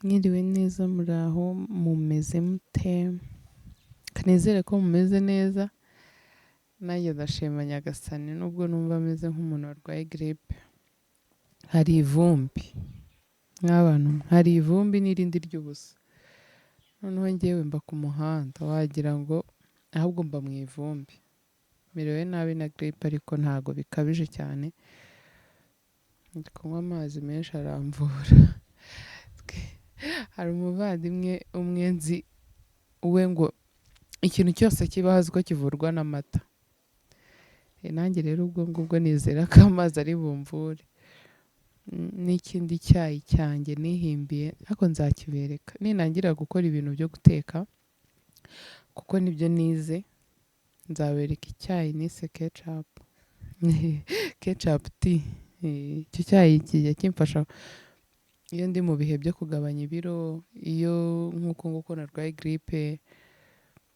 Mwiriwe neza muraho mumeze mute? Kanizere ko mumeze neza. Nanjye ndashima Nyagasani nubwo numva meze nk'umuntu warwaye grippe. Hari ivumbi. Nk'abantu hari ivumbi n'irindi ry'ubusa. Noneho njyewe mba ku muhanda wagira ngo ahubwo mba mu ivumbi. Merewe nabi na grippe ariko ntago bikabije cyane. Ndi kunywa amazi menshi aramvura. Hari umuvandimwe umwe nzi we ngo ikintu cyose kibaho azi ko kivurwa n'amata. Nanjye rero ubwo ngubwo nizera ko amazi ari bumvure. N'ikindi cyayi cyanjye nihimbiye ariko nzakibereka. Ninangira gukora ibintu byo guteka kuko nibyo nize, nzabereka icyayi nise ketchup. Ketchup tea. Icyo cyayi kijya kimfasha iyo ndi mu bihe byo kugabanya ibiro, iyo nk'uko nguko narwaye grippe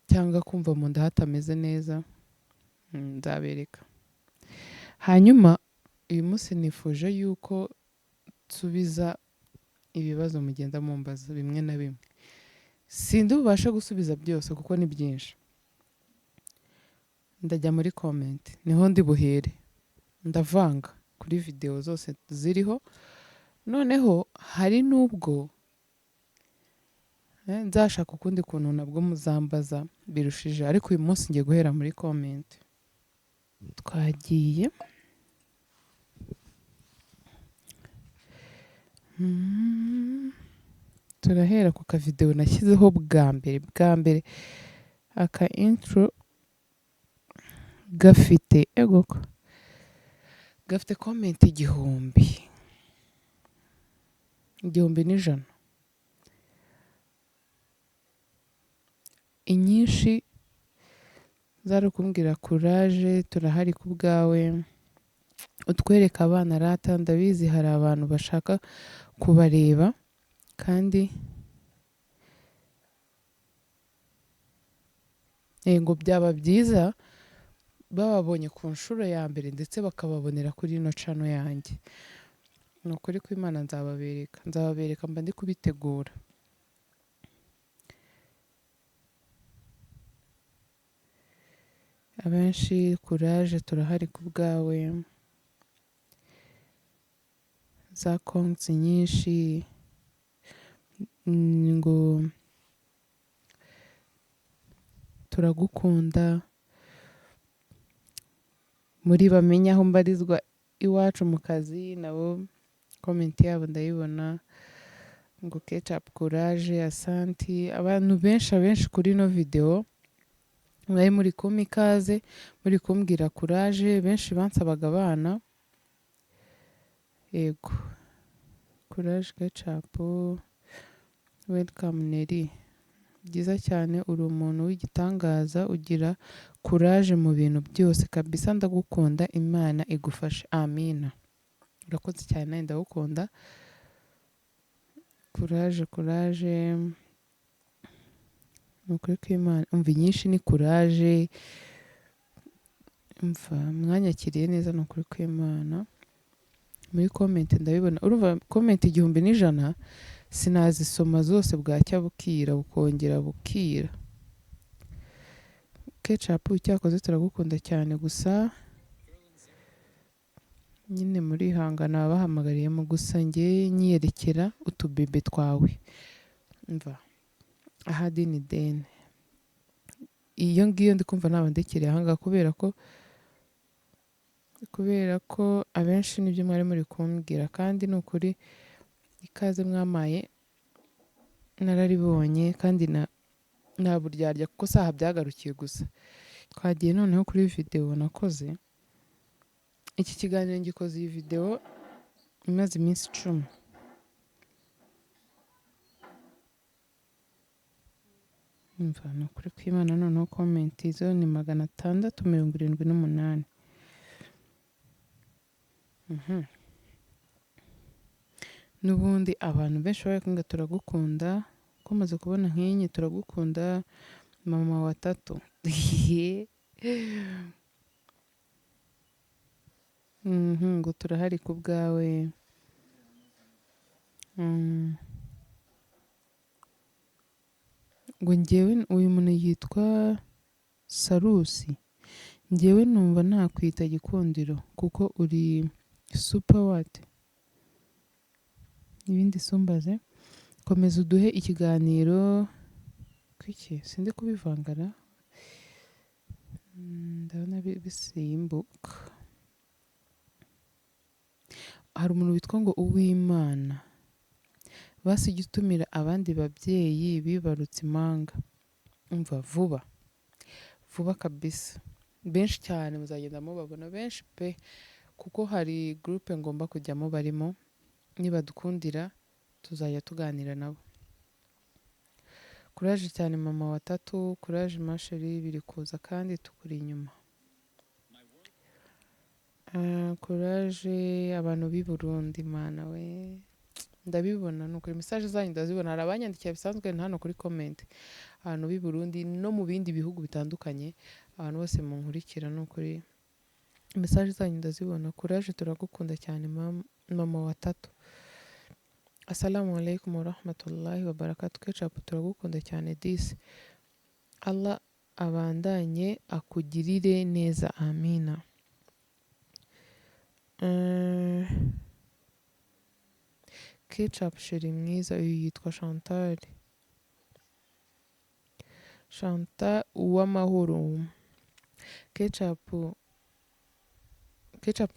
cyangwa kumva mu nda hatameze neza, nzabereka. Hanyuma uyu munsi nifuje yuko nsubiza ibibazo mugenda mumbaza bimwe na bimwe. Sindi bubashe gusubiza byose kuko ni byinshi. Ndajya muri comment, niho ndi buhere. Ndavanga kuri video zose ziriho. Noneho hari n'ubwo nzashaka ukundi kuntu nabwo muzambaza birushije, ariko uyu munsi ngiye guhera muri comment. Twagiye. Turahera ku ka video nashyizeho bwa mbere aka intro gafite comment 1000. 1100. Inyinshi zari kumbwira courage, turahari ku bwawe, utwereka abana rata. Ndabizi hari abantu bashaka kubareba kandi ngo byaba byiza bababonye ku nshuro ya mbere ndetse bakababonera kuri ino channel yanjye. Ni ukuri kw'Imana nzababereka mba ndi kubitegura. Abenshi courage, turahari ku bwawe. Za konti nyinshi ngo turagukunda, muri bamenya aho mbarizwa iwacu mu kazi nabo comment yabo ndayibona. Ngo ketchup courage, asanti. Abantu benshi kuri no video mwari muri kumpa ikaze, muri kumbwira courage. Benshi bansabaga abana. Yego, courage ketchup, welcome Neri. Byiza cyane, uri umuntu w'igitangaza, ugira courage mu bintu byose kabisa. Ndagukunda, Imana igufashe, amina. Urakoze cyane, ndagukunda. Courage. Nukuri kw'Imana umva inyinshi ni courage. Umva mwanyakiriye neza nukuri kw'Imana. Muri comment ndabibona. Urumva comment 1100 sinazisoma zose, bwacya bukira bukongera bukira. Ketchup cyakoze turagukunda cyane, gusa nyine muri hangana bahamagariye mu gusa nge nyiyerekera utubebe twawe. Umva ahadi ni deni. Iyo ngiyo ndi kumva nabandekere ahanga kubera ko abenshi nibyo mwari muri kumbwira, kandi nukuri ikaze mwamaye nararibonye kandi nta buryarya kuko saha byagarukiye gusa. Twagiye noneho kuri video nakoze. Iki kiganiro ngikoze iyi video imaze iminsi 10. Umva ni ukuri kw'Imana. Noneho comment zo ni 678. N'ubundi abantu benshi bari kumwe turagukunda. Komaze kubona nk'inyi turagukunda mama wa tatu. Ngo turahari ku bwawe. ngo njyewe uyu muntu yitwa Sarusi, njyewe numva nakwita gikundiro kuko uri super what ibindi sumbaze. Komeza uduhe ikiganiro kwiki sinde kubivangara. Ndabona bisimbuka. Hari umuntu witwa ngo Uwimana, basi jya utumira abandi babyeyi bibarutse impanga. Umva vuba kabisa, benshi cyane muzagenda mubabona, benshi pe, kuko hari groupe ngomba kujyamo barimo, nibadukundira tuzajya tuganira nabo. Courage cyane mama wa tatu, courage masheri, biri kuza kandi tukuri inyuma. Courage abantu b'i Burundi, mana we, ndabibona nukuri message zanyu ndazibona, hari abanyandikiye bisanzwe hano kuri comment, abantu b'i Burundi no mu bindi bihugu bitandukanye, abantu bose munkurikira nukuri message zanyu ndazibona. Courage, turagukunda cyane mama wa tatu. Assalamu alaikum wa rahmatullahi wa barakatuh. Ketchup, turagukunda cyane disi. Allah abandanye akugirire neza, amina. Ketchup sheri mwiza, uyu yitwa Chantal uw'amahoro. Ketchup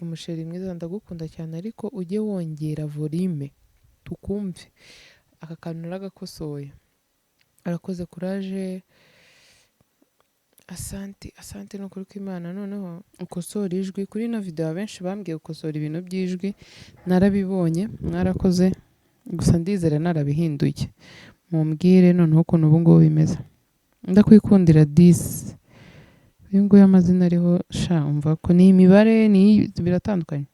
musheri mwiza, ndagukunda cyane ariko ujye wongera volume tukumve. Aka kantu naragakosoye. Arakoze courage. Asante no kuri kw'Imana, noneho ukosora ijwi kuri ino video. Abenshi bambwiye gukosora ibintu by'ijwi, narabibonye, mwarakoze, gusa ndizera narabihinduye. Mumbwire noneho ukuntu ubu ngubu bimeze. Ndakwikundira disi. Uyu nguyu amazina ariho sha, umva ko ni imibare, ni biratandukanye.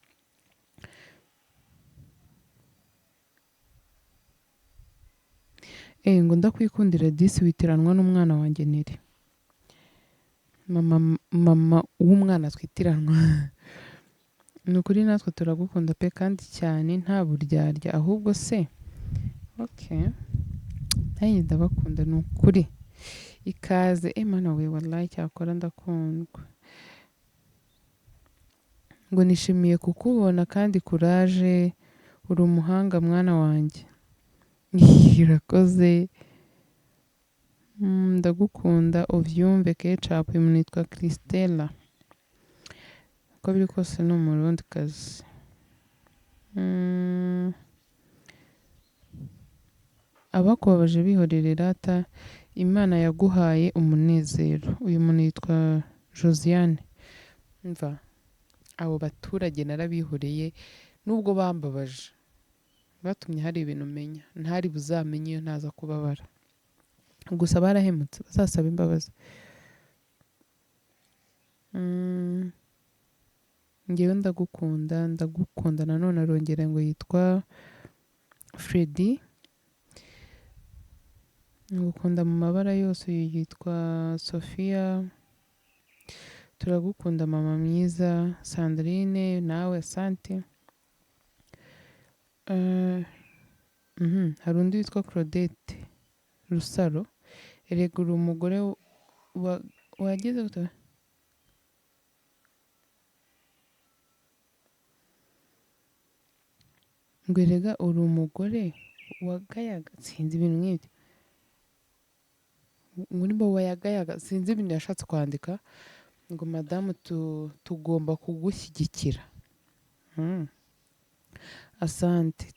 Ngo ndakwikundira disi, witiranwa n'umwana wanjye Neri. Mama w'umwana twitiranwa. Ni ukuri natwe turagukunda pe kandi cyane, nta buryarya ahubwo se. Okay, nanjye ndabakunda ni ukuri. Ikaze mana we, wallahi cyakora ndakundwa. Ngo nishimiye kukubona kandi courage, uri umuhanga mwana wanjye. Irakoze. Ndagukunda uvyumve Ketchup. Umuntu yitwa Christella, uko biri kose ni umurundi kazi. Abakubabaje bihorere rata, Imana yaguhaye umunezero. Uyu muntu yitwa Josiane. Mva abo baturage narabihoreye, nubwo bambabaje batumye hari ibintu menya ntari buzamenye iyo ntaza kubabara. Gusa barahemutse, bazasaba imbabazi. Ngewe ndagukunda nanone. Arongera ngo yitwa Freddy, ngukunda mu mabara yose. Uyu yitwa Sofia, turagukunda mama mwiza. Sandrine nawe asante. Hari undi witwa Claudette Rusaro. Erega uri umugore wagize gute? Ngo erega uri umugore wagayaga, sinzi ibintu nk'ibyo. Ngo nimba wayagayaga, sinzi ibintu yashatse kwandika. Ngo madamu tugomba kugushyigikira. Asante.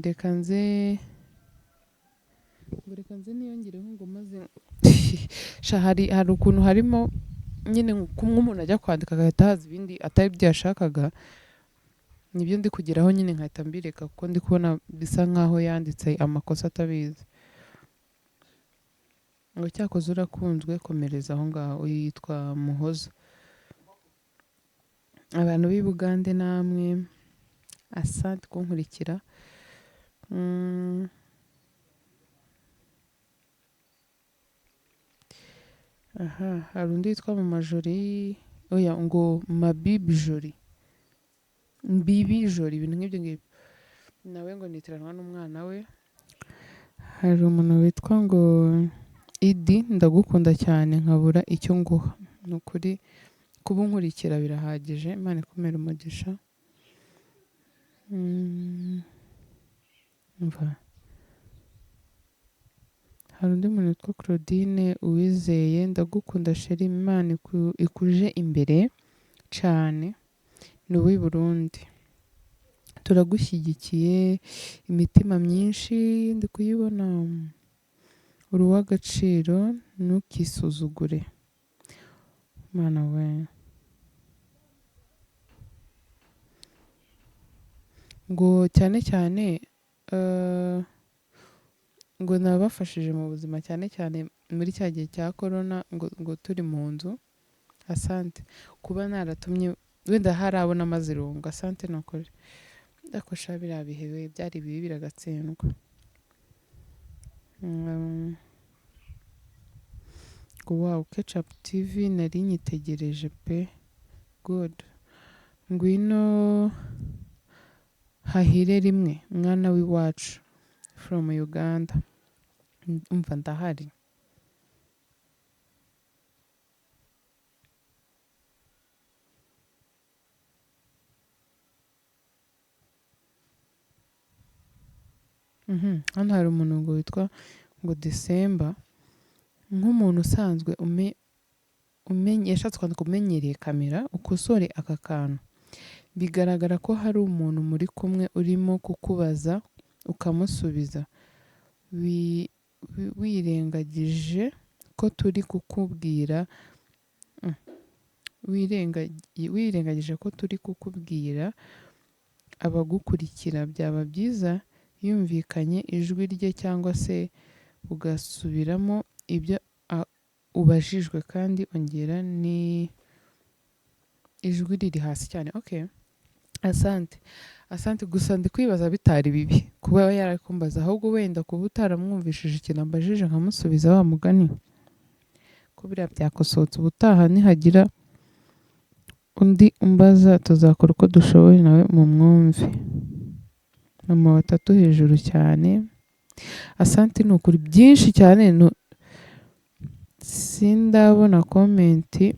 Reka nze niyongereho ngo maze hari ukuntu harimo nyine kumwe umuntu ajya kwandika agahita haza ibindi atari byo yashakaga. Nibyo ndi kugeraho nyine nkahita mbireka, kuko ndi kubona bisa nkaho yanditse amakosa atabizi. Ngo cyakoze urakunzwe, komereza aho ngaho. Uyu yitwa Muhoza. Abantu b'i Bugande namwe asante kunkurikira. Hari undi witwa Mama Joli. Oya, ngo Mabibi Joli, Mbibi Joli, ibintu nk'ibyo ngibyo. Nawe ngo nitiranwa n'umwana we. hari umuntu witwa ngo Idi, ndagukunda cyane nkabura icyo nguha. Ni ukuri kuba unkurikira birahagije. Imana ikumere umugisha. Umva. Hari undi muntu witwa Claudine Uwizeye, ndagukunda sheri, Imana ikuje imbere cyane. Ni uw'i Burundi. Turagushyigikiye, imitima myinshi ndi kuyibona. Uri uw'agaciro, ntukisuzugure. Mana we. Ngo cyane cyane ngo nabafashije mu buzima cyane cyane muri cya gihe cya corona ngo turi mu nzu. Asante kuba naratumye wenda harabona amaze irungu. Asante nukuri. Ndakosha biriya bihe byari bibi biragatsindwa. Wow, Ketchup TV nari nyitegereje pe. Good. Ngwino hahire rimwe mwana w'iwacu from Uganda. Umva ndahari. Hano hari umuntu ngo witwa ngo December, nk'umuntu usanzwe yashatse kwandika umenyereye kamera, ukosore aka kantu. Bigaragara ko hari umuntu muri kumwe urimo kukubaza ukamusubiza. Wirengagije ko turi kukubwira wirengagije ko turi kukubwira abagukurikira. Byaba byiza yumvikanye ijwi rye cyangwa se ugasubiramo ibyo ubajijwe kandi ongera ni ijwi riri hasi cyane. Okay. Asante gusa ndi kwibaza bitari bibi kuba yarakumbaza, ahubwo wenda kuba utaramwumvishije ikintu ambajije nkamusubiza wa mugani. Ko biriya byakosohotse, ubutaha nihagira undi umbaza tuzakora uko dushoboye nawe mu mwumve. Mama watatu hejuru cyane. Asante ni ukuri byinshi cyane. Sindabona komenti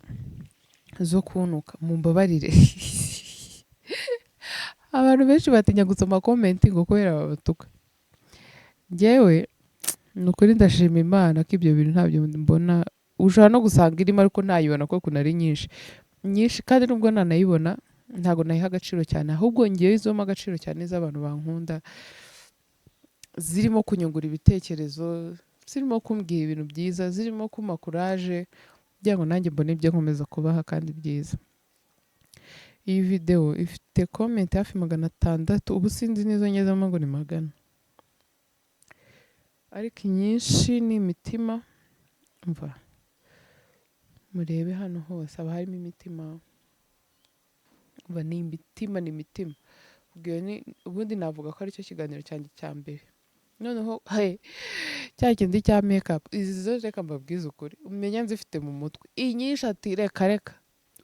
zo kunuka, mumbabarire. Abantu benshi batinya gusoma komenti ngo kubera babatuka. Njyewe ni ukuri ndashima Imana ko ibyo bintu ntabyo mbona. Ushobora no gusanga irimo ariko ntayibona kuko ari nyinshi kandi nubwo nanayibona ntabwo nayiha agaciro cyane, ahubwo ngewe izoma agaciro cyane z'abantu bankunda, zirimo kunyungura ibitekerezo, zirimo kumbwira ibintu byiza, zirimo kumpa courage kugira ngo nanjye mbone ibyo nkomeza kubaha kandi byiza. Iyi video ifite comment hafi 600, ubu sinzi n'izo ngezemo ngo ni 100, ariko inyinshi ni imitima. Umva murebe hano hose haba harimo imitima. Umva ni imitima. Ubundi navuga ko aricyo kiganiro cyanjye cya mbere. Noneho cya kindi cya makeup, izi zo reka mbabwize ukuri umenya nzifite mu mutwe. Inyinshi ati reka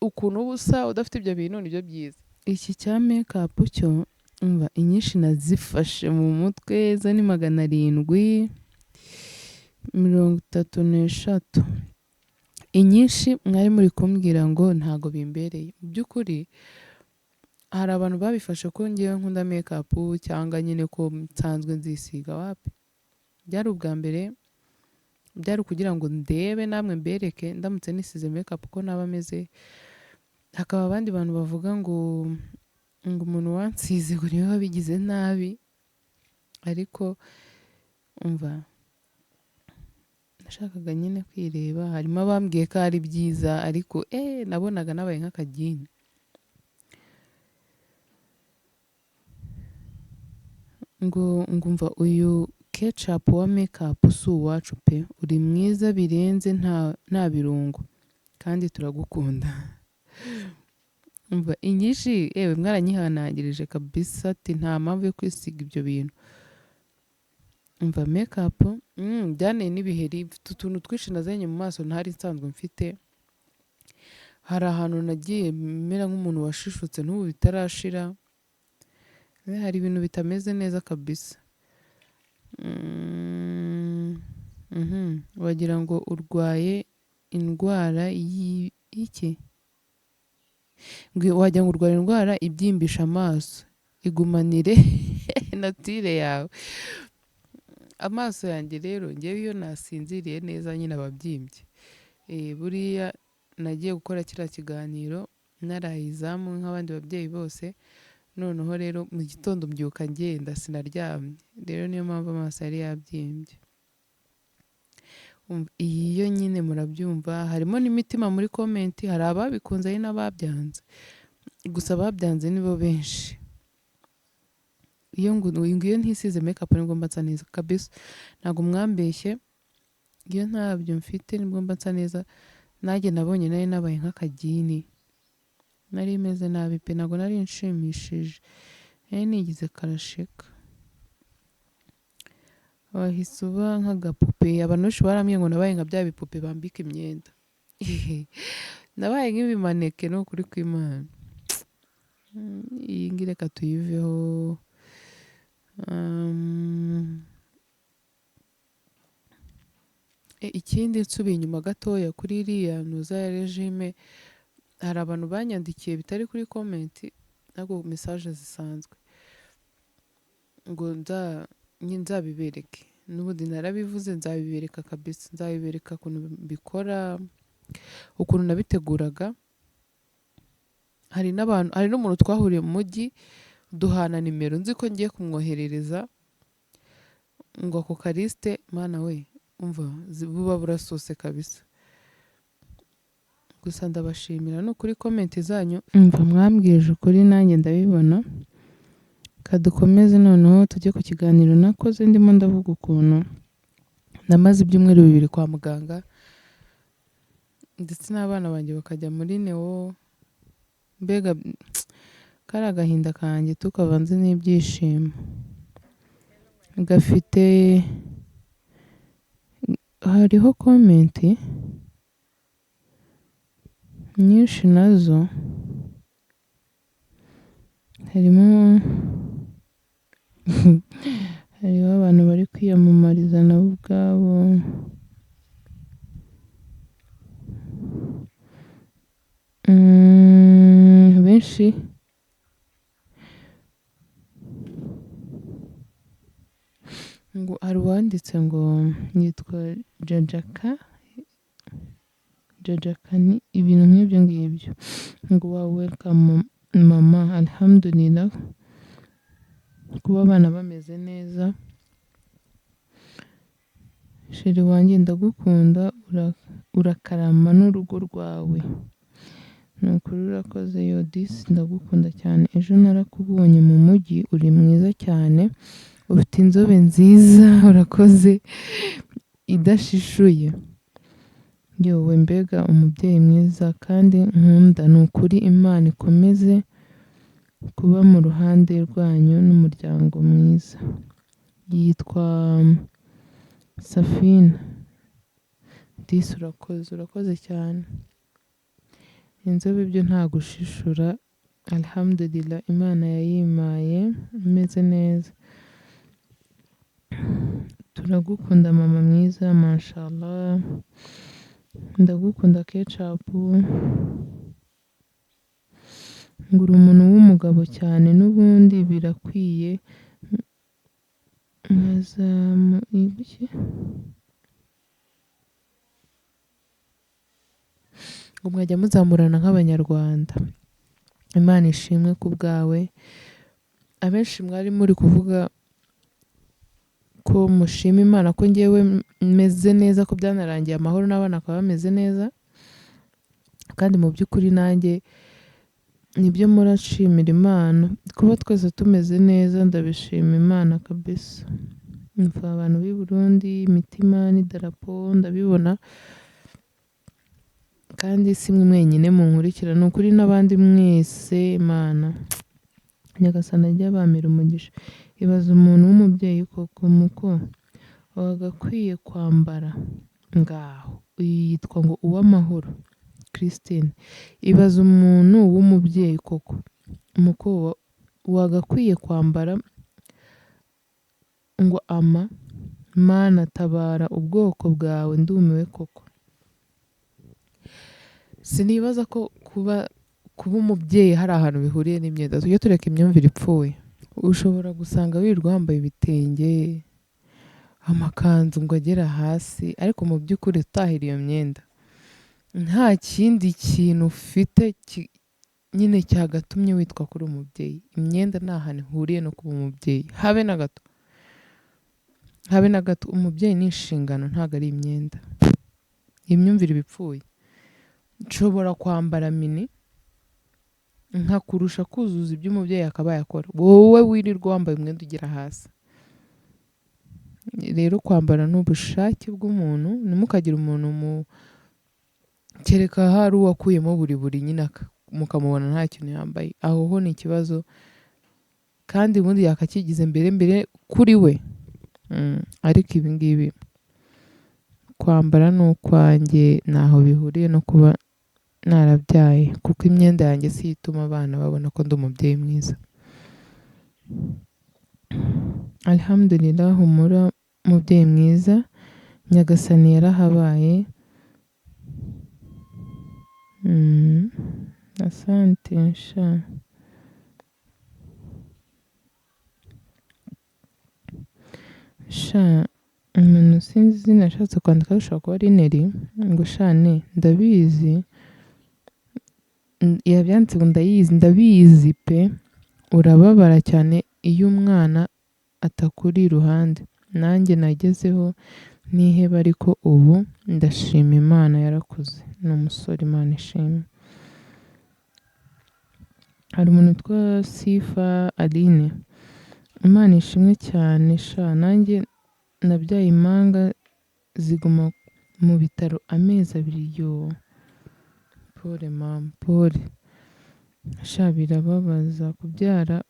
ukuntu ubusa udafite ibyo bintu nibyo byiza. Iki cya makeup cyo umva inyinshi nazifashe mu mutwe, zo ni 733. Inyinshi mwari muri kumbwira ngo ntago bimbereye. Mu by'ukuri hari abantu babifashe ko ngewe nkunda makeup cyangwa nyine ko nsanzwe nzisiga. Wapi, byari ubwa mbere, byari kugira ngo ndebe namwe mbereke ndamutse nisize makeup ko naba meze. Hakaba abandi bantu bavuga ngo umuntu wansize ngo niwe wabigize nabi, ariko umva nashakaga nyine kwireba. Harimo abambwiye ko ari byiza ariko nabonaga nabaye nk'akagini. Ngumva uyu Ketchup wa makeup si uwacu pe, uri mwiza birenze nta birungo kandi turagukunda. Umva inyinshi mwaranyihanangirije kabisa ati nta mpamvu yo kwisiga ibyo bintu. Umva makeup byane n'ibiheri, mfite utuntu twinshi nazanye mu maso ntari nsanzwe mfite. Hari ahantu nagiye mera nk'umuntu washishutse n'ubu bitarashira. Hari ibintu bitameze neza kabisa. Mm, wagira ngo urwaye indwara y'iki? Wagira ngo urwaye indwara ibyimbisha amaso, igumanire natire yawe. Amaso yanjye rero ngewe iyo nasinziriye neza nyine aba abyimbye. Buriya nagiye gukora kiriya kiganiro naraye izamu nk'abandi babyeyi bose, noneho rero mu gitondo mbyuka ngenda sinaryamye, rero niyo mpamvu amaso yari yabyimbye. Iyo nyine murabyumva, harimo n'imitima muri komenti, hari ababikunze hari n'ababyanze, gusa ababyanze nibo benshi. Iyo ntisize makeup nibwo mba nsa neza kabisa, ntabwo mwambeshye, iyo ntabyo mfite nibwo mba nsa neza. Nanjye nabonye nari nabaye nk'akagini, nari meze nabi pe, ntabwo nari nshimishije, nari nigize karasheka. Wahise uba nk'agapupe, abantu benshi barambwiye ngo nabaye nka bya bipupe bambika imyenda. Nabaye nk'ibimaneke ni ukuri kw'Imana. Iyi ngiyi reka tuyiveho. Ikindi nsubiye inyuma gatoya kuri iriya ntuza ya regime, hari abantu banyandikiye bitari kuri komenti ntabwo message zisanzwe ngo nzabibereke, n'ubundi narabivuze nzabibereka kabisa, nzabibereka ukuntu mbikora, ukuntu nabiteguraga. Hari n'umuntu twahuriye mu mujyi duhana nimero, nzi ko ngiye kumwoherereza ngo ako karisite, mana we umva buba burasose kabisa. Gusa ndabashimira no kuri komenti zanyu, umva mwambwije ukuri nanjye ndabibona. Kadukomeze noneho tujye ku kiganiro nakoze, ndimo ndavuga ukuntu namaze ibyumweru 2 kwa muganga, ndetse n'abana banjye bakajya muri neo. Mbega kari agahinda kanjye tukavanze n'ibyishimo gafite. Hariho komenti nyinshi nazo, hariho abantu bari kwiyamamariza nabo ubwabo, benshi. Ngo hari uwanditse ngo yitwa Jajaka ni ibintu nk'ibyo ngibyo, ngo wa welcome mama, alhamdulillah kuba abana bameze neza. Sheri wanjye ndagukunda, urakarama n'urugo rwawe, ni ukuri urakoze Yodisi, ndagukunda cyane. Ejo narakubonye mu mujyi, uri mwiza cyane, ufite inzobe nziza, urakoze idashishuye. Yowe mbega umubyeyi mwiza kandi nkunda, ni ukuri Imana ikomeze kuba mu ruhande rwanyu n'umuryango mwiza. Yitwa Safina. Disi urakoze cyane. Inzobe byo nta gushishura, alhamdulillah Imana yayimaye imeze neza. Turagukunda mama mwiza, mashallah. Ndagukunda ketchup. Ngura umuntu w'umugabo cyane, n'ubundi birakwiye. Ngo mwajya muzamurana nk'abanyarwanda. Imana ishimwe ku bwawe. Abenshi mwari muri kuvuga ko mushima Imana ko ngewe meze neza, ko byanarangiye amahoro n'abana bakaba bameze neza, kandi mu by'ukuri nanjye nibyo murashimira Imana. Kuba twese tumeze neza ndabishima Imana kabisa. Mva abantu b'i Burundi, imitima n'idarapo ndabibona, kandi si mwe mwenyine munkurikira, ni ukuri n'abandi mwese Imana Nyagasani ajya abamera umugisha. Ibaza umuntu w'umubyeyi koko muko wagakwiye kwambara ngaho. Uyu yitwa ngo Uwamahoro Christine. Ibaza umuntu w'umubyeyi koko muko wagakwiye kwambara ngo Mana tabara ubwoko bwawe ndumiwe koko. Sinibaza ko kuba umubyeyi hari ahantu bihuriye n'imyenda. Tujye tureka imyumvire ipfuye. Ushobora gusanga wirirwa wambaye ibitenge, amakanzu ngo agera hasi, ariko mu by'ukuri utahira iyo myenda nta kindi kintu ufite nyine cyagatumye witwa kuri umubyeyi. Imyenda nta hantu ihuriye no kuba umubyeyi, habe na gato. Habe na gato. Umubyeyi ni inshingano, ntabwo ari imyenda. Imyumvire iba ipfuye. Nshobora kwambara mini nkakurusha kuzuza ibyo umubyeyi akabaye akora, wowe wirirwa wambaye umwenda ugera hasi. Rero kwambara ni ubushake bw'umuntu, ntimukagire umuntu kereka hari uwakuyemo buri nyine mukamubona nta kintu yambaye, aho ho ni ikibazo, kandi ubundi yakakigize mbere kuri we. Ariko ibi ngibi kwambara ni ukwanjye, ntaho bihuriye no kuba narabyaye, kuko imyenda yanjye si ituma abana babona ko ndi umubyeyi mwiza. Alhamdulillah, humura mubyeyi mwiza, Nyagasani yarahabaye. Asante sha umuntu sinzi izina ashatse kwandika, bishobora kuba ari Neri ngo shane ndabizi, yabyanditse ngo ndabizi pe, urababara cyane iyo umwana atakuri iruhande. Nanjye nagezeho niheba, ariko ubu ndashima Imana yarakuze. Ni umusore, Imana ishimwe. Hari umuntu witwa Sifa Aline, Imana ishimwe cyane sha, nanjye nabyaye impanga ziguma mu bitaro amezi 2 yo. Pole mama, pole sha, birababaza kubyara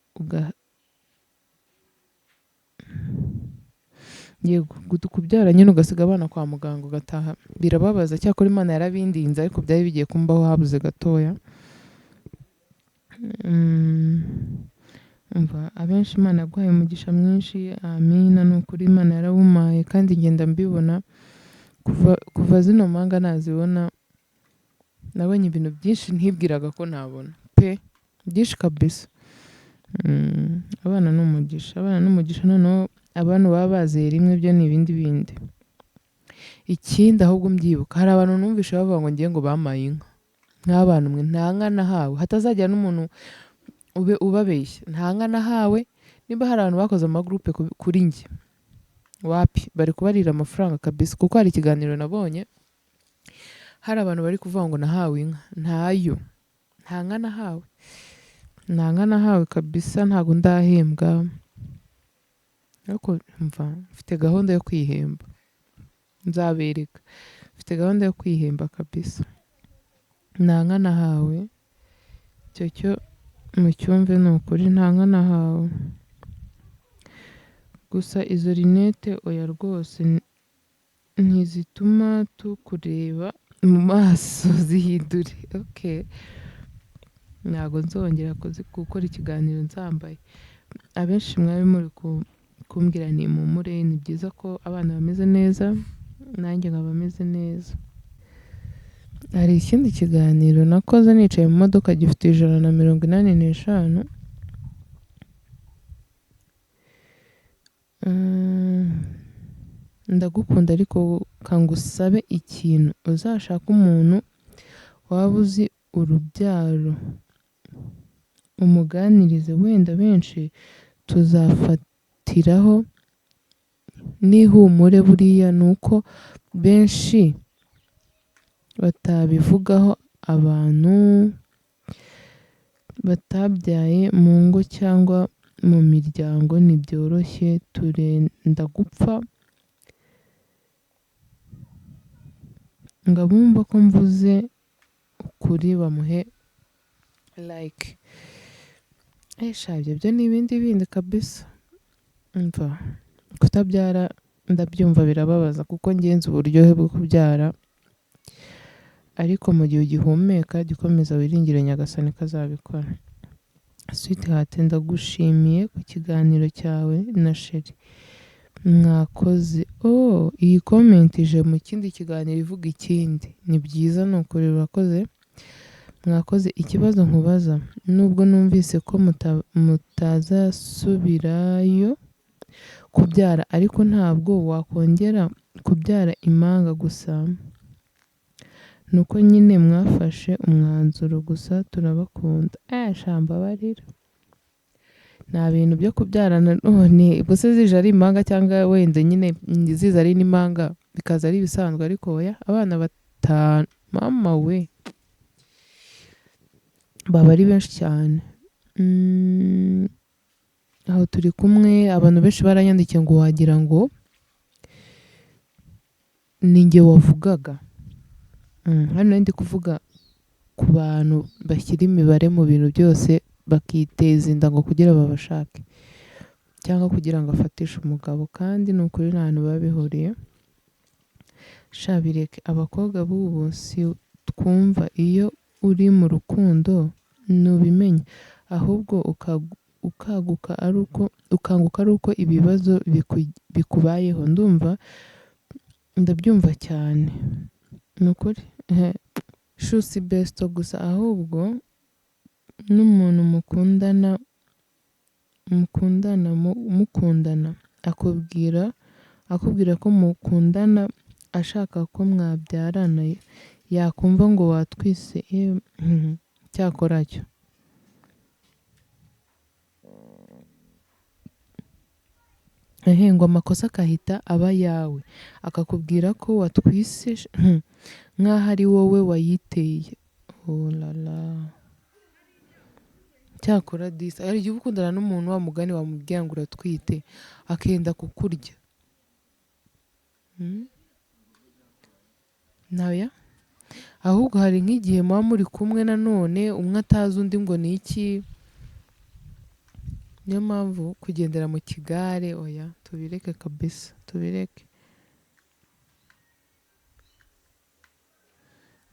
kubyara nyine ugasiga abana kwa muganga ugataha, birababaza. Cyakora Imana yarabindinze, ariko byari bigiye kumbaho habuze gatoya. Abenshi Imana yaguhaye umugisha mwinshi, amina. Ni ukuri Imana yarawumpaye, kandi ngenda mbibona kuva zino mpanga nazibona. Nabonye ibintu byinshi ntibwiraga ko nabona pe, byinshi kabisa. Abana ni umugisha, noneho abantu baba baziye rimwe byo ni ibindi. Ikindi ahubwo mbyibuka, hari abantu numvishe bavuga ngo ngiye ngo bamaye inka. Nk'abantu mwe, nta nka nahawe. Hatazagira n'umuntu ubabeshya, nta nka nahawe. Niba hari abantu bakoze amagroupe kuri njye, wapi, bari kubarira amafaranga kabisa, kuko hari ikiganiro nabonye hari abantu bari kuvuga ngo nahawe inka. Ntayo, nta nka nahawe kabisa, ntago ndahembwa. Ariko mfite gahunda yo kwihemba, nzabereka. Mfite gahunda yo kwihemba kabisa. Nta nka nahawe, cyo mucyumve ni ukuri, nta nka nahawe. Gusa izo rinete oya rwose ntizituma tukureba mu maso zihindure. Okay, ntabwo nzongera gukora ikiganiro nzambaye. Abenshi mwari muri kumbwira ni mumure, ni byiza ko abana bameze neza, nanjye nkaba meze neza. Hari ikindi kiganiro nakoze nicaye mu modoka gifite 185. Ndagukunda, ariko kangusabe ikintu, uzashaka umuntu waba uzi urubyaro umuganirize, wenda benshi tuzafatiraho n'ihumure. Buriya ni uko benshi batabivugaho. Abantu batabyaye mu ngo cyangwa mu miryango ntibyoroshye, turenda gupfa. Ngabumva ko mvuze ukuri bamuhe like. Shabye byo ni ibindi kabisa. Kutabyara ndabyumva birababaza, kuko ngenzi uburyohe bwo kubyara, ariko mu gihe ugihumeka jya ukomeza wiringire Nyagasani kazabikora. Sweetheart, ndagushimiye ku kiganiro cyawe na Sheri. mwakoze. Iyi comment ije mu kindi kiganiro ivuga ikindi. Ni byiza ni ukuri urakoze. Mwakoze. Ikibazo nkubaza, nubwo numvise ko mutazasubirayo kubyara, ariko ntabwo wakongera kubyara impanga gusa? Nuko nyine mwafashe umwanzuro gusa, turabakunda. Shambabarira. Nta bintu byo kubyarana none gusa zije ari impanga cyangwa wenda nyine ziza ari n'impanga bikaza ari ibisanzwe, ariko oya, abana batanu mama we baba ari benshi cyane. Aho turi kumwe abantu benshi baranyandikiye ngo wagira ngo ni njye wavugaga. Hano ndi kuvuga ku bantu bashyira imibare mu bintu byose bakiteza inda ngo kugira babashake cyangwa kugira ngo afatishe umugabo, kandi ni ukuri nta hantu biba bihuriye. Bireke. Abakobwa b'ubu si twumva iyo uri mu rukundo ntubimenya, ahubwo ukanguka ari uko ibibazo bikubayeho. Ndabyumva cyane. Ni ukuri. Si besto gusa, ahubwo n'umuntu mukundana akubwira ko mukundana ashaka ko mwabyarana, yakumva ngo watwise cyakora cyo. Ngo amakosa akahita aba yawe, akakubwira ko watwise nk'aho ari wowe wayiteye. Lala. Cyakora disi, hari igihe ukundana n'umuntu wa mugani wamubwira ngo uratwite akenda kukurya. Nawe ahubwo hari nk'igihe muba muri kumwe nanone umwe atazi undi ngo ni iki. Niyo mpamvu kugendera mu kigare oya, tubireke kabisa, tubireke.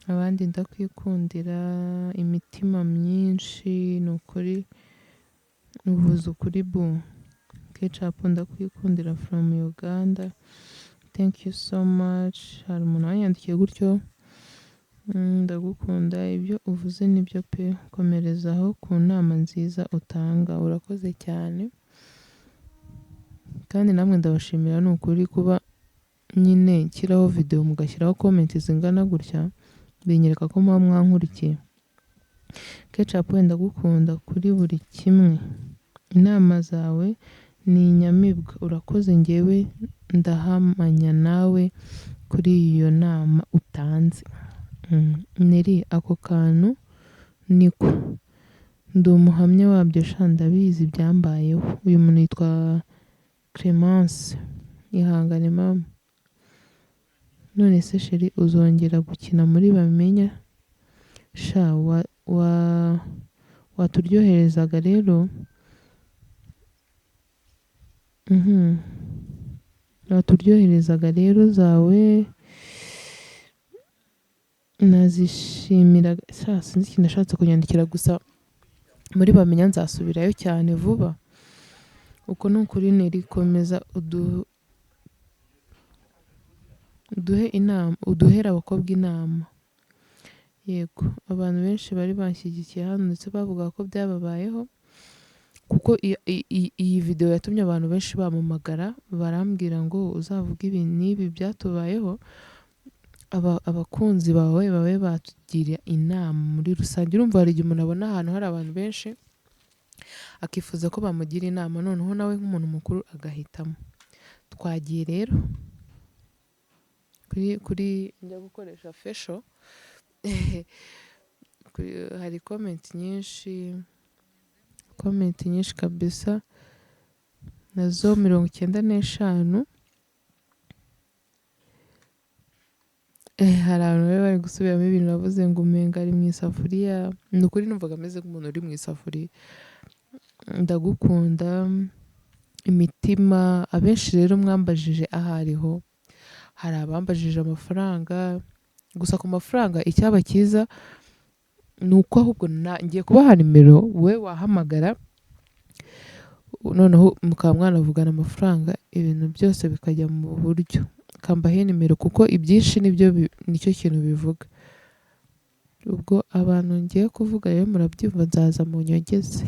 Abandi ndakwikundira imitima myinshi, ni ukuri uvuze ukuri bu. Ketchup ndakwikundira from Uganda. Thank you so much. Hari umuntu wanyandikiye gutyo. Ndagukunda, ibyo uvuze nibyo pe, komerezaho ku nama nziza utanga. Urakoze cyane. Kandi namwe ndabashimira ni ukuri kuba nyine nshyiraho video mugashyiraho comment zingana gutya, binyereka ko muba mwankurikiye. Ketchup ndagukunda kuri buri kimwe. Inama zawe ni inyamibwa. Urakoze, njyewe ndahamanya nawe kuri iyo nama utanze. Neri ako kantu niko ndi umuhamya wabyo sha, ndabizi byambayeho. Uyu muntu yitwa Clemence. Ihangane mama. None se sheri uzongera gukina muri Bamenya? Sha waturyoherezaga rero. Waturyoherezaga rero zawe nazishimira. Sinzi ikintu nashatse kunyandikira, gusa muri Bamenya nzasubirayo cyane vuba. Uko ni ukuri nerikomeza uduhera abakobwa inama. Yego, abantu benshi bari banshyigikiye hano ndetse bavuga ko byababayeho, kuko iyi video yatumye abantu benshi bamumagara barambwira ngo uzavuga ibi n'ibi byatubayeho, abakunzi bawe babe batugira inama muri rusange. Urumva hari igihe umuntu abona ahantu hari abantu benshi akifuza ko bamugira inama, noneho nawe nk'umuntu mukuru agahitamo. Twagiye rero kuri njya gukoresha facial. Hari comment nyinshi kabisa, nazo 95. Hari abantu bari gusubiramo ibintu bavuze ngo umenga ari mu isafuriya. Ni ukuri numvaga ameze nk'umuntu uri mu isafuriya. Ndagukunda imitima. Abenshi rero mwambajije ahariho, hari abambajije amafaranga. Gusa ku mafaranga icyaba cyiza ni uko ahubwo ngiye kubaha nimero we wahamagara, noneho mukaba mwanavugana amafaranga ibintu byose bikajya mu buryo. Kambahe nimero kuko ibyinshi nicyo kintu bivuga. Ubwo abantu ngiye kuvuga rero murabyumva, nzaza mu nyongeze.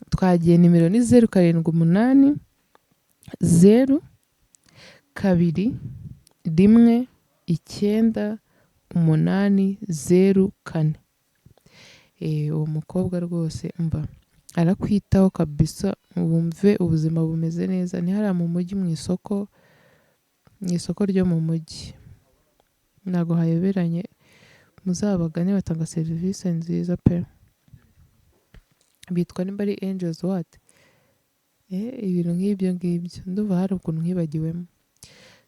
Twagiye, nimero ni 0780 219 uwo mukobwa rwose mba arakwitaho kabisa, wumve ubuzima bumeze neza. Ni hariya mu mujyi mu isoko ryo mu mujyi, ntabwo hayoberanye. Muzabagane, batanga serivisi nziza pe. Bitwa nimba ari Angels what? Ibintu nk'ibyo ngibyo ndumva hari ukuntu nkibagiwemo.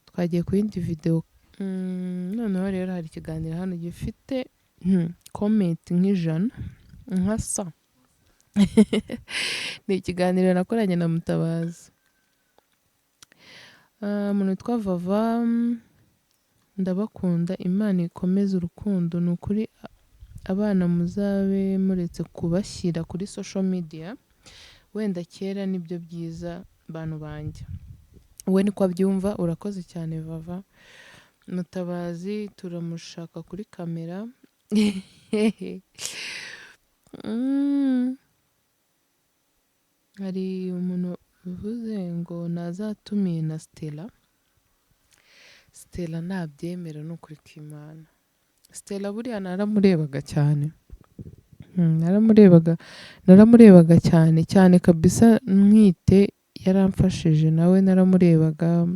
Twagiye ku yindi video. Noneho rero hari ikiganiro hano gifite comment nk'ijana nka sa. Ni ikiganiro nakoranye na Mutabazi. Umuntu witwa Vava, ndabakunda, Imana ikomeze urukundo. Ni ukuri abana muzabe muretse kubashyira kuri social media, wenda kera nibyo byiza bantu banjye. We niko abyumva. Urakoze cyane Vava. Mutabazi turamushaka kuri kamera. Hari umuntu uvuze ngo nazatumiye na Stella. Stella ntabyemera, ni ukuri kw'Imana. Stella buriya naramurebaga cyane. Naramurebaga cyane kabisa, mwite yaramfashije nawe naramurebaga,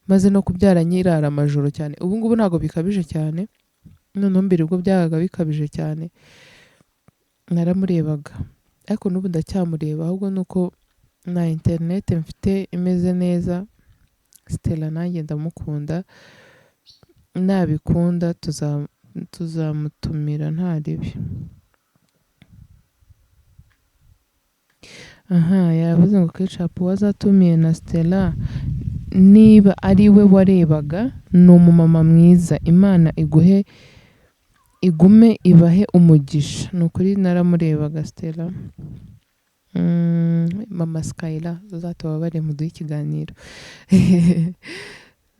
maze no kubyara nyirara amajoro cyane. Ubu ngubu ntabwo bikabije cyane, noneho mbere ubwo byabaga bikabije cyane. Naramurebaga ariko n'ubu ndacyamureba, ahubwo nuko na internet mfite imeze neza. Stella nanjye ndamukunda, nabikunda tuzamutumira nta ribi. Yavuze ngo Ketchup wazatumiye na Stella, niba ari we warebaga, ni umumama mwiza. Imana igume ibahe umugisha. Ni ukuri naramurebaga Stella. Mama Skyla uzatubabare muduhe ikiganiro.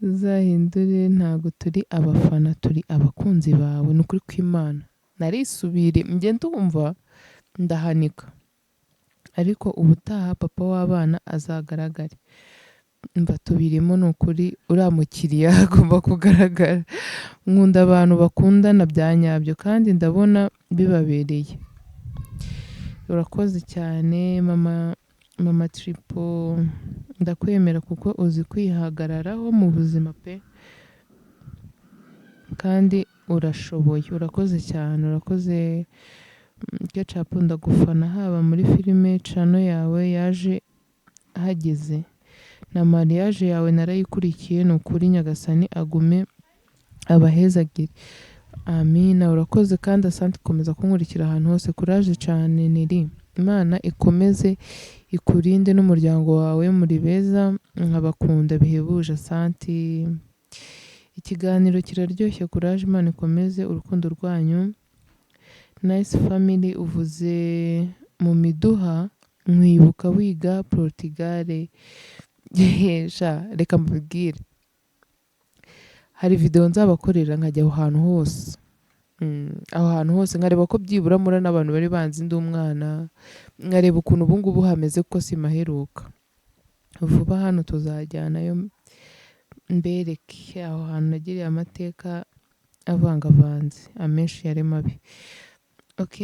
Uzahindure, ntabwo turi abafana, turi abakunzi bawe. Ni ukuri kw'Imana. Narisubire njye ndumva ndahanika, ariko ubutaha papa w'abana azagaragare. Mba tubirimo, ni ukuri uriya mukiriya agomba kugaragara. Nkunda abantu bakundana bya nyabyo kandi ndabona bibabereye. Urakoze cyane mama Tripo, ndakwemera kuko uzi kwihagararaho mu buzima pe, kandi urashoboye. Urakoze cyane, urakoze Ketchup. Ndagufana haba muri filime channel yawe yaje hageze, na mariage yawe narayikurikiye. Ni ukuri Nyagasani agume abahezagire. Amina. Urakoze kandi asante komeza kunkurikira ahantu hose. Courage cyane Neri. Imana ikomeze ikurinde n'umuryango wawe, muri beza, nkabakunda bihebuje. Asante. Ikiganiro kiraryoshye. Courage, Imana ikomeze urukundo rwanyu. Nice family. Uvuze mu miduha nkwibuka wiga Portugal. Reka mbibwire, hari video nzabakorera nkajya aho hantu hose. Aho hantu hose nkareba ko byibura mura n'abantu bari banzi ndi umwana, nkareba ukuntu ubu ngubu hameze kuko simaheruka. Vuba hano tuzajyanayo mbereke aho hantu nagiriye amateka avangavanze, amenshi yari mabi.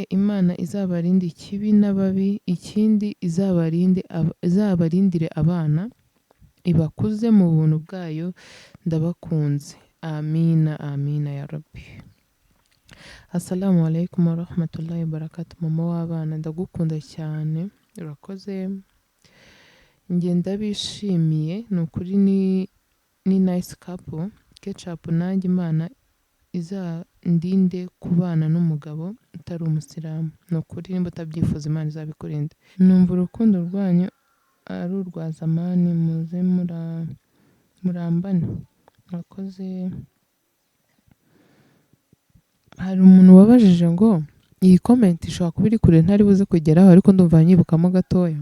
Imana izabarinde ikibi n'ababi, ikindi izabarindire abana, ibakuze mu buntu bwayo. Ndabakunze. Amina, amina ya Rabbi. Assalamu alaikum wa rahmatullahi wa barakatuh. Mama w'abana ndagukunda cyane, urakoze. Njye ndabishimiye, ni ukuri ni nice couple. Ketchup nanjye Imana izandinde kubana n'umugabo utari umusilamu. Ni ukuri nimba utabyifuza Imana izabikurinde. Numva urukundo rwanyu ari urwa zamani, muze murambane. Urakoze. Hari umuntu wabajije ngo iyi comment ishobora kuba iri kure ntari buze kugeraho, ariko ndumva nyibukamo gatoya.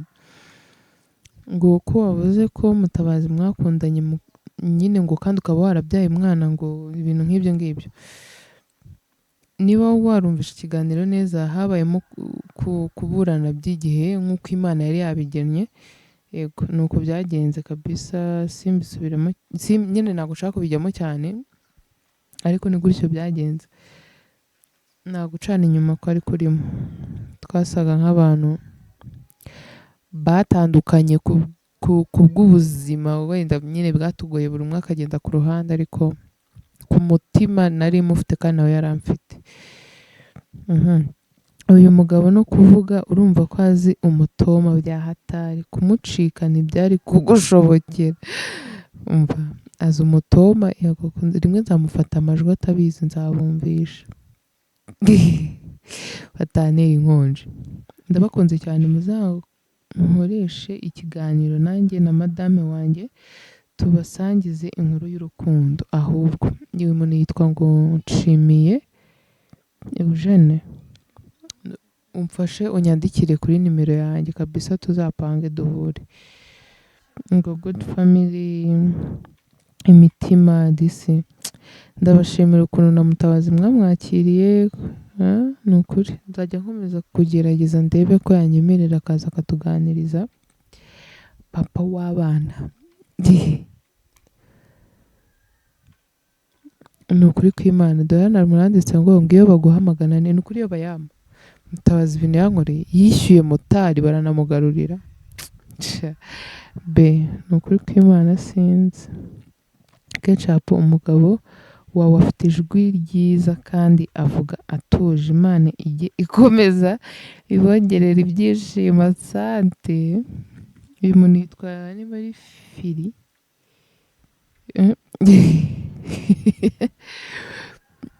ngo ko wavuze ko Mutabazi mwakundanye nyine ngo kandi ukaba warabyaye umwana ngo ibintu nk'ibyo ngibyo. Niba warumvishe ikiganiro neza habayemo kuburana by'igihe nk'uko Imana yari yabigennye. Yego ni uko byagenze kabisa, simbisubiramo, nyine ntabwo ushaka kubijyamo cyane ariko ni gutyo byagenze. Nta gucana inyuma ko ari kurimo. Twasaga nk'abantu batandukanye ku bw'ubuzima wenda nyine bwatugoye, buri umwe akagenda ku ruhande, ariko ku mutima nari mufite kandi nawe yari amfite. Uyu mugabo no kuvuga urumva ko azi umutoma bya hatari, kumucika ntibyari kugushobokera. Umva azi umutoma, rimwe nzamufata amajwi atabizi nzabumvisha batantera inkonje. Ndabakunze cyane, muzamukoreshe ikiganiro nanjye na madame wanjye tubasangize inkuru y'urukundo. Ahubwo uyu muntu yitwa ngo Nshimiye Eugene, umfashe unyandikire kuri nimero yanjye kabisa tuzapange duhure. Ngo good family imitima disi, ndabashimira ukuntu na Mutabazi mwamwakiriye. Ni ukuri nzajya nkomeza kugerageza ndebe ko yanyemerera akaza akatuganiriza, papa w'abana. Ni ukuri kw'Imana. Diana muranditse ngo ngiyo baguhamagana ni ukuri iyo bayama. Mutabazi ibintu yankoreye, yishyuye motari baranamugarurira. Ni ukuri kw'Imana sinzi. Ketchup, umugabo wawe afite ijwi ryiza kandi avuga atuje. Imana ijye ikomeza ibongerera ibyishimo. Asante. Uyu muntu yitwa niba ari Fili.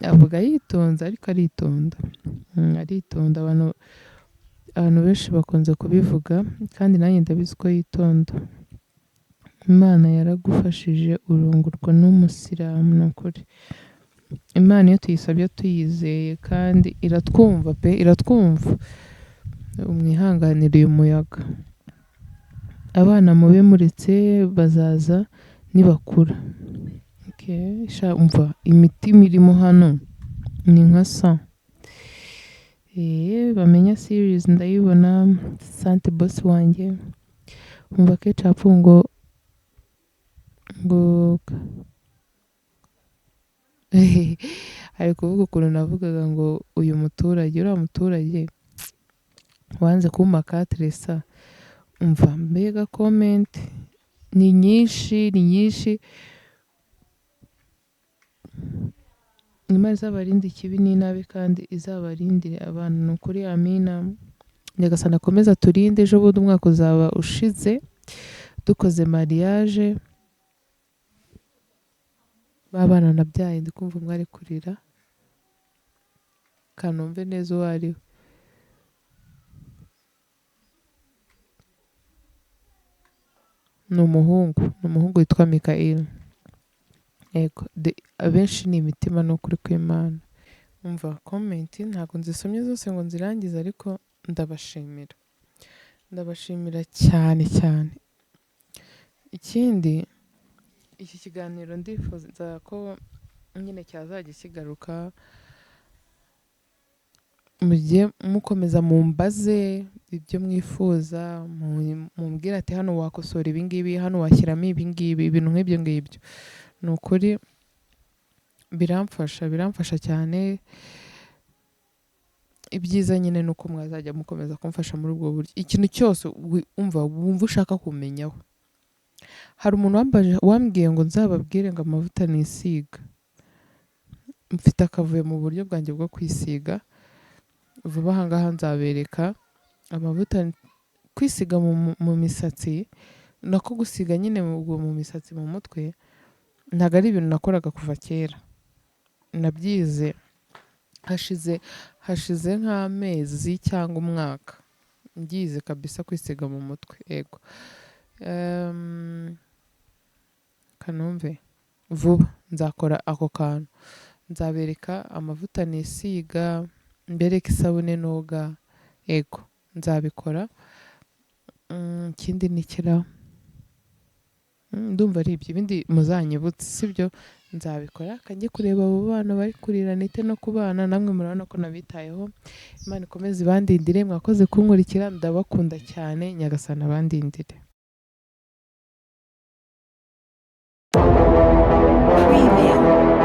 Avuga yitonze ariko aritonda. Aritonda, abantu benshi bakunze kubivuga kandi nanjye ndabizi ko yitonda. Imana yaragufashije urungurwa n'umusilamu. Ni ukuri Imana iyo tuyisabye tuyizeye kandi iratwumva pe, iratwumva. Umwihanganire uyu muyaga. Abana mube muretse bazaza nibakura. Umva imitima irimo hano ni nka sa. Bamenya series ndayibona. Sante boss wanjye. Umva Ketchup ngo ari kuvuga ukuntu navugaga ngo uyu muturage, uriya muturage wanze kumpa katresa. Umva mbega comment ni nyinshi. Imana izabarinde ikibi n'inabi kandi izabarindire abantu. Ni ukuri amina. Nyagasani akomeza turinde. Ejo bundi umwaka uzaba ushize dukoze mariage. Babana nabyaye ndi kumva umwe ari kurira, kanumve neza uwo ari we. Ni umuhungu witwa Mikael. Yego abenshi ni imitima ni ukuri kw'Imana. Umva comment ntabwo nzisomye zose ngo nzirangize, ariko ndabashimira cyane cyane. Ikindi, iki kiganiro ndifuza ko nyine cyazajya kigaruka, mujye mukomeza mumbaze ibyo mwifuza, mumbwira ati hano wakosora ibingibi, hano washyiramo ibingibi, ibintu nk'ibyo ngibyo. Ni ukuri biramfasha cyane. Ibyiza nyine ni uko mwazajya mukomeza kumfasha muri ubwo buryo. Ikintu cyose wumva ushaka kumenyaho. Hari umuntu wambwiye ngo nzababwire ngo amavuta nisiga. Mfite akavuyo mu buryo bwanjye bwo kwisiga. Vuba aha ngaha nzabereka amavuta kwisiga mu misatsi, nako gusiga nyine mu misatsi mu mutwe. Ntabwo ari ibintu nakoraga kuva kera. Nabyize hashize nk'amezi cyangwa umwaka. Ngize kabisa kwisiga mu mutwe. Yego. Kanumve vuba nzakora ako kantu. Nzabereka amavuta nisiga, mbereke isabune noga. Yego nzabikora. Ikindi nikira ndumva ari ibyo, ibindi muzanyibutse sibyo, nzabikora kanjye kureba abo bana bari kurira nite no ku bana, namwe murabona ko nabitayeho. Imana ikomeze ibandindire, mwakoze kunkurikira, ndabakunda cyane, Nyagasani abandindire. Preview.